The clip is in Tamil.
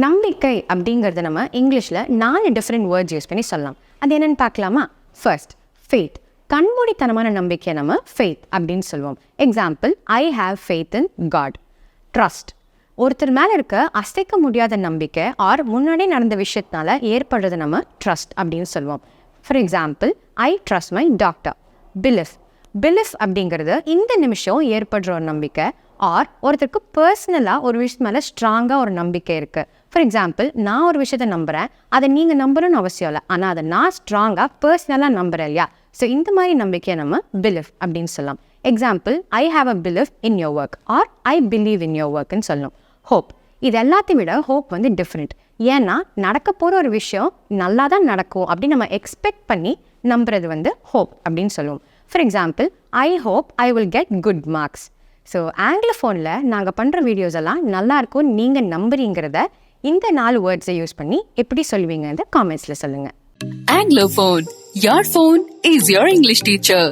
நம்பிக்கை அப்படிங்கிறத நம்ம இங்கிலீஷில் 4 டிஃப்ரெண்ட் வேர்ட்ஸ் யூஸ் பண்ணி சொல்லலாம். அது என்னென்னு பார்க்கலாமா? First, faith. கண்மூடித்தனமான நம்பிக்கையை நம்ம ஃபெய்த் அப்படின்னு சொல்லுவோம். Example, I have faith in God. Trust, ஒருத்தர் மேலே இருக்க அசைக்க முடியாத நம்பிக்கை ஆர் முன்னாடியே நடந்த விஷயத்தினால ஏற்படுறது நம்ம ட்ரஸ்ட் அப்படின்னு சொல்லுவோம். For example, I trust my doctor. Belief அப்படிங்கிறது இந்த நிமிஷம் ஏற்படுற ஒரு நம்பிக்கை ஆர் ஒருத்தருக்கு பர்சனலாக ஒரு விஷயத்து மேலே ஸ்ட்ராங்காக ஒரு நம்பிக்கை இருக்குது. ஃபார் எக்ஸாம்பிள், நான் ஒரு விஷயத்தை நம்புகிறேன், அதை நீங்கள் நம்பணும்னு அவசியம் இல்லை, ஆனால் அதை நான் ஸ்ட்ராங்காக பர்சனலாக நம்புகிறேன் இல்லையா? ஸோ இந்த மாதிரி நம்பிக்கையை நம்ம பிலிஃப் அப்படின்னு சொல்லலாம். Example, I have a belief in your work or I believe in your ஒர்க்னு சொல்லணும். ஹோப், இது எல்லாத்தையும் விட ஹோப் வந்து டிஃப்ரெண்ட். ஏன்னா நடக்க போகிற ஒரு விஷயம் நல்லா தான் நடக்கும் அப்படின்னு நம்ம எக்ஸ்பெக்ட் பண்ணி நம்புறது வந்து ஹோப் அப்படின்னு சொல்லுவோம். For example, I hope I will get good marks. So ஆங்கிலோஃபோனில் நாங்கள் பண்ணுற வீடியோஸ் எல்லாம் நல்லாயிருக்கும் நீங்கள் நம்புறீங்கிறத இந்த 4 வேர்ட்ஸை யூஸ் பண்ணி எப்படி சொல்லுவீங்க இந்த காமெண்ட்ஸில் சொல்லுங்கள். Anglophone, your phone is your English teacher.